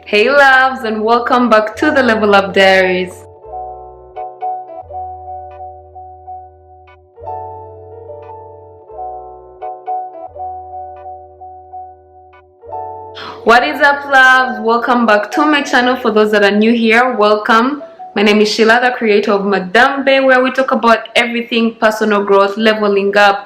Hey loves, and welcome back to the Level Up Diaries. What is up loves? Welcome back to my channel. For those that are new here, welcome. My name is Sheila, the creator of Madame Bay, where we talk about everything personal growth, leveling up,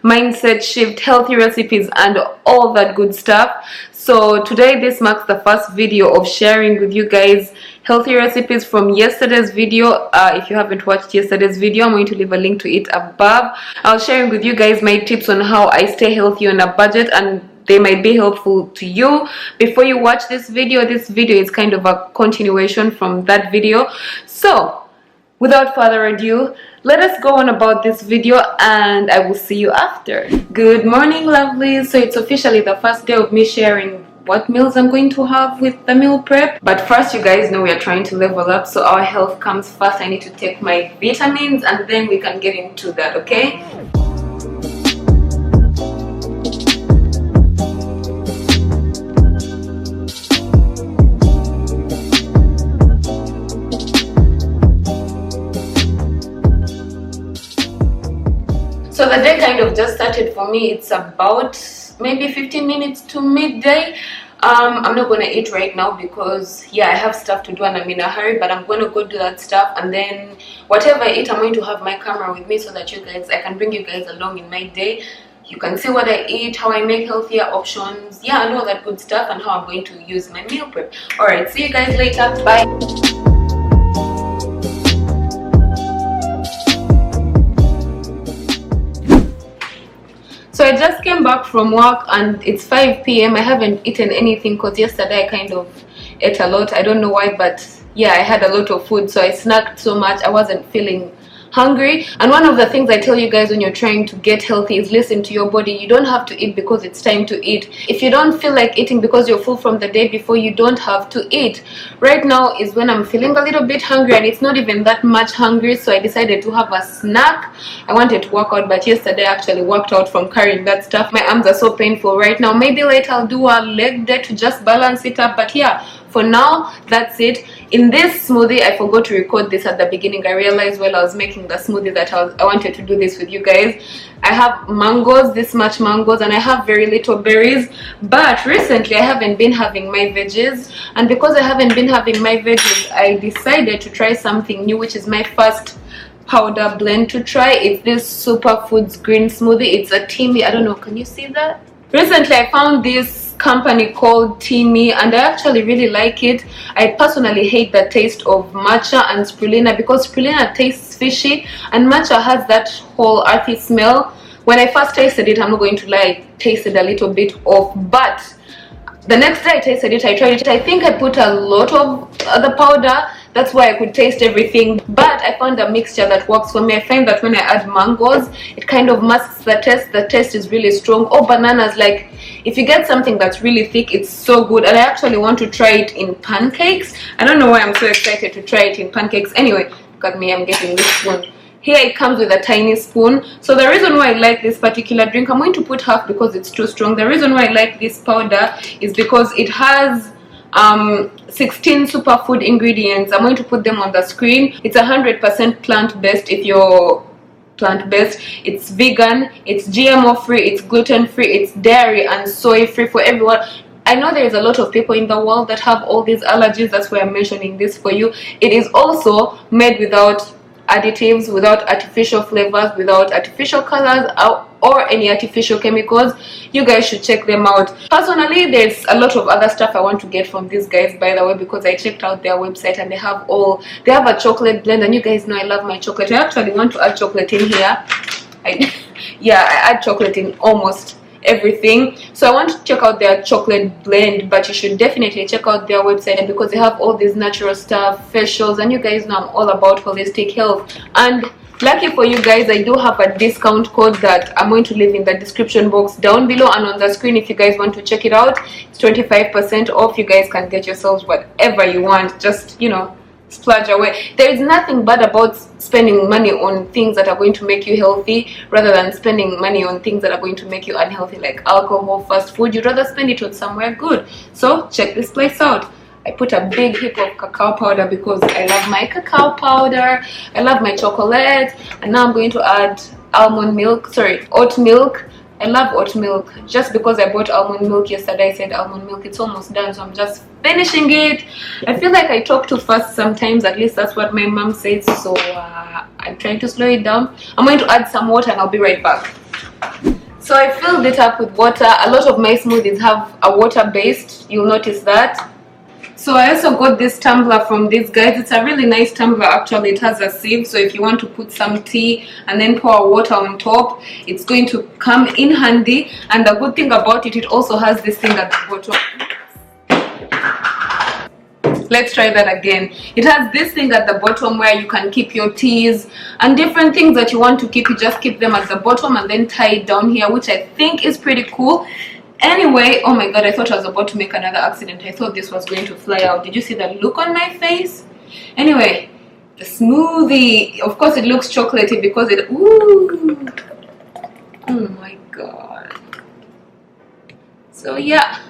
mindset shift, healthy recipes, and all that good stuff. So today this marks the first video of sharing with you guys healthy recipes from yesterday's video. If you haven't watched yesterday's video, I'm going to leave a link to it above. I'll sharing with you guys my tips on how I stay healthy on a budget, and they might be helpful to you. Before you watch this video is kind of a continuation from that video. So without further ado, let us go on about this video and I will see you after. Good morning lovelies. So it's officially the first day of me sharing what meals I'm going to have with the meal prep. But first, you guys know we are trying to level up, so our health comes first. I need to take my vitamins and then we can get into that, okay? So the day kind of just started for me. It's about maybe 15 minutes to midday. I'm not gonna eat right now because I have stuff to do and I'm in a hurry, but I'm gonna go do that stuff, and then whatever I eat, I'm going to have my camera with me so that I can bring you guys along in my day. You can see what I eat, how I make healthier options, and all that good stuff, and how I'm going to use my meal prep. Alright, see you guys later. Bye. So I just came back from work and it's 5 p.m. I haven't eaten anything because yesterday I kind of ate a lot. I don't know why, but I had a lot of food, so I snacked so much I wasn't feeling hungry. And one of the things I tell you guys when you're trying to get healthy is listen to your body. You don't have to eat because it's time to eat. If you don't feel like eating because you're full from the day before, you don't have to eat. Right now is when I'm feeling a little bit hungry and it's not even that much hungry, so I decided to have a snack. I wanted to work out, but yesterday I actually worked out from carrying that stuff. My arms are so painful right now. Maybe later I'll do a leg day to just balance it up, but for now that's it. In this smoothie, I forgot to record this at the beginning. I realized while I was making the smoothie that I wanted to do this with you guys. I have mangoes, this much mangoes, and I have very little berries, but recently I haven't been having my veggies, and because I haven't been having my veggies, I decided to try something new, which is my first powder blend to try. It's this superfoods green smoothie. It's a TEAMI. I don't know, can you see that? Recently I found this company called TEAMI and I actually really like it. I personally hate the taste of matcha and spirulina because spirulina tastes fishy and matcha has that whole earthy smell. When I first tasted it, I'm not going to lie, it tasted a little bit off, but the next day I tasted it, I tried it. I think I put a lot of the powder, that's why I could taste everything, but I found a mixture that works for me. I find that when I add mangoes, it kind of masks the taste. The taste is really strong. Or bananas, like if you get something that's really thick, it's so good. And I actually want to try it in pancakes. I don't know why I'm so excited to try it in pancakes. Anyway, look at me, I'm getting this spoon. Here it comes with a tiny spoon. So the reason why I like this particular drink, I'm going to put half because it's too strong. The reason why I like this powder is because it has 16 superfood ingredients. I'm going to put them on the screen. It's 100% plant-based. If you're plant-based, it's vegan, it's GMO free, it's gluten free, it's dairy and soy free for everyone. I know there's a lot of people in the world that have all these allergies. That's why I'm mentioning this for you. It is also made without additives, without artificial flavors, without artificial colors or any artificial chemicals. You guys should check them out. Personally, there's a lot of other stuff I want to get from these guys, by the way, because I checked out their website and they have a chocolate blend, and you guys know I love my chocolate. I actually want to add chocolate in here. I add chocolate in almost everything, so I want to check out their chocolate blend, but you should definitely check out their website because they have all this natural stuff, facials, and you guys know I'm all about holistic health. And lucky for you guys, I do have a discount code that I'm going to leave in the description box down below and on the screen. If you guys want to check it out, it's 25% off. You guys can get yourselves whatever you want, just splurge away. There is nothing bad about spending money on things that are going to make you healthy rather than spending money on things that are going to make you unhealthy, like alcohol, fast food. You'd rather spend it on somewhere good. So check this place out. I put a big heap of cacao powder because I love my cacao powder, I love my chocolate. And now I'm going to add oat milk. I love oat milk. Just because I bought almond milk yesterday, I said almond milk, it's almost done, so I'm just finishing it. I feel like I talk too fast sometimes, at least that's what my mom says, so I'm trying to slow it down. I'm going to add some water and I'll be right back. So I filled it up with water. A lot of my smoothies have a water based, you'll notice that. So I also got this tumbler from these guys. It's a really nice tumbler actually. It has a sieve, so if you want to put some tea and then pour water on top, it's going to come in handy. And the good thing about it, it also has this thing at the bottom. Let's try that again. It has this thing at the bottom where you can keep your teas and different things that you want to keep. You just keep them at the bottom and then tie it down here, which I think is pretty cool. Anyway, oh my god, I thought I was about to make another accident. I thought this was going to fly out. Did you see the look on my face? Anyway, the smoothie, of course it looks chocolatey because it, ooh, oh my god. So yeah,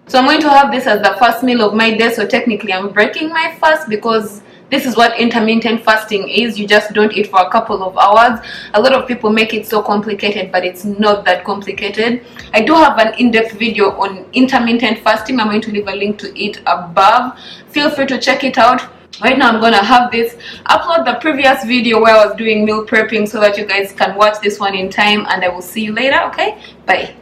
so I'm going to have this as the first meal of my day. So technically I'm breaking my fast because this is what intermittent fasting is. You just don't eat for a couple of hours. A lot of people make it so complicated, but it's not that complicated. I do have an in-depth video on intermittent fasting. I'm going to leave a link to it above. Feel free to check it out. Right now I'm gonna have this, upload the previous video where I was doing meal prepping so that you guys can watch this one in time, and I will see you later. Okay, bye.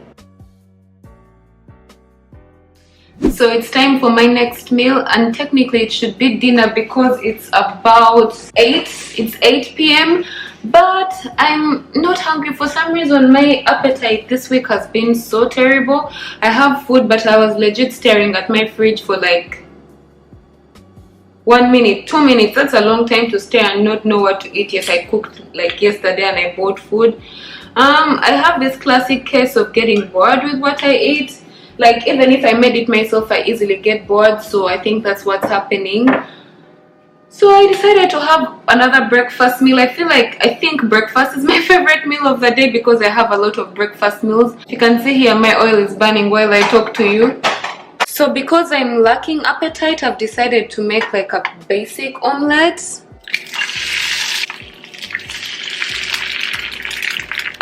So it's time for my next meal, and technically it should be dinner because it's about 8. It's 8 p.m. but I'm not hungry for some reason. My appetite this week has been so terrible. I have food, but I was legit staring at my fridge for like 1 minute, 2 minutes. That's a long time to stare and not know what to eat. Yes, I cooked like yesterday and I bought food. I have this classic case of getting bored with what I eat. Like, even if I made it myself, I easily get bored, so I think that's what's happening. So I decided to have another breakfast meal. I think breakfast is my favorite meal of the day because I have a lot of breakfast meals. You can see here my oil is burning while I talk to you. So because I'm lacking appetite, I've decided to make like a basic omelette.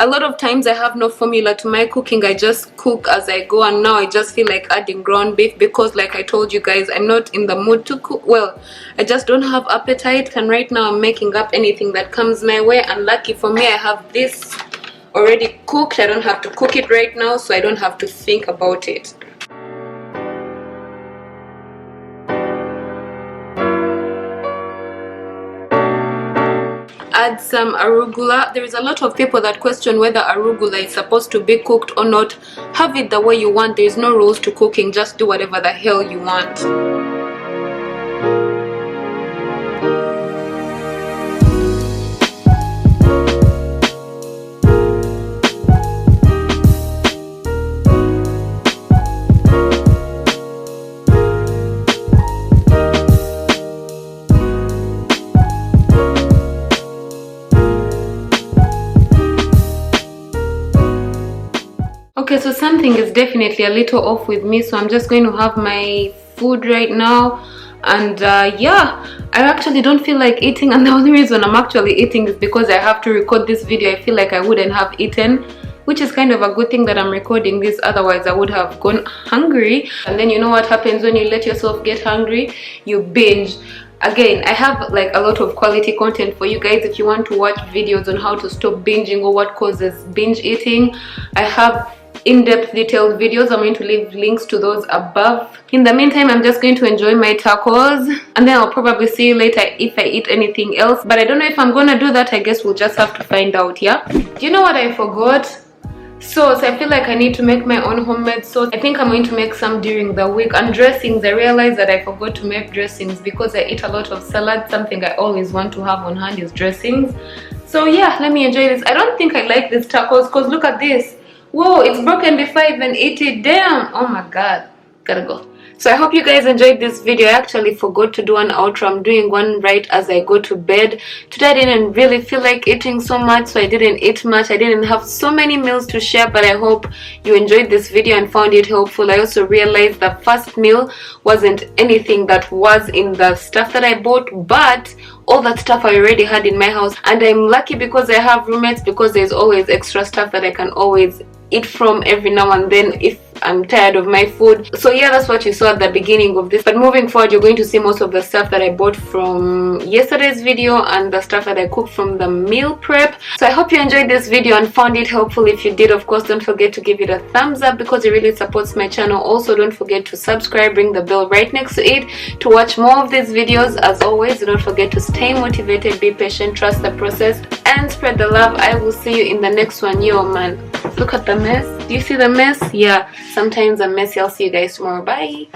A lot of times I have no formula to my cooking. I just cook as I go, and now I just feel like adding ground beef because, like I told you guys, I'm not in the mood to cook. Well, I just don't have appetite, and right now I'm making up anything that comes my way. And lucky for me, I have this already cooked. I don't have to cook it right now, so I don't have to think about it. Add some arugula. There is a lot of people that question whether arugula is supposed to be cooked or not. Have it the way you want. There is no rules to cooking. Just do whatever the hell you want. Okay, so something is definitely a little off with me, so I'm just going to have my food right now. And yeah, I actually don't feel like eating, and the only reason I'm actually eating is because I have to record this video. I feel like I wouldn't have eaten, which is kind of a good thing that I'm recording this, otherwise I would have gone hungry. And then you know what happens when you let yourself get hungry? You binge. Again, I have like a lot of quality content for you guys. If you want to watch videos on how to stop binging or what causes binge eating, I have in-depth detailed videos. I'm going to leave links to those above. In the meantime, I'm just going to enjoy my tacos, and then I'll probably see you later if I eat anything else, but I don't know if I'm gonna do that. I guess we'll just have to find out. Yeah, do you know what I forgot? Sauce. I feel like I need to make my own homemade sauce. I think I'm going to make some during the week. And dressings, I realized that I forgot to make dressings because I eat a lot of salad. Something I always want to have on hand is dressings. So yeah, let me enjoy this. I don't think I like these tacos because look at this. Whoa, it's broken before I even eat it. Damn. Oh my god, gotta go. So I hope you guys enjoyed this video. I actually forgot to do an outro. I'm doing one right as I go to bed. Today I didn't really feel like eating so much, so I didn't eat much. I didn't have so many meals to share, but I hope you enjoyed this video and found it helpful. I also realized the first meal wasn't anything that was in the stuff that I bought, but all that stuff I already had in my house, and I'm lucky because I have roommates, because there's always extra stuff that I can always eat from every now and then if I'm tired of my food. So yeah, that's what you saw at the beginning of this, but moving forward you're going to see most of the stuff that I bought from yesterday's video and the stuff that I cooked from the meal prep. So I hope you enjoyed this video and found it helpful. If you did, of course, don't forget to give it a thumbs up because it really supports my channel. Also, don't forget to subscribe, ring the bell right next to it to watch more of these videos. As always, don't forget to stay motivated, be patient, trust the process, and spread the love. I will see you in the next one. Yo man, look at the mess. Do you see the mess? Yeah, sometimes I'm messy. I'll see you guys tomorrow. Bye.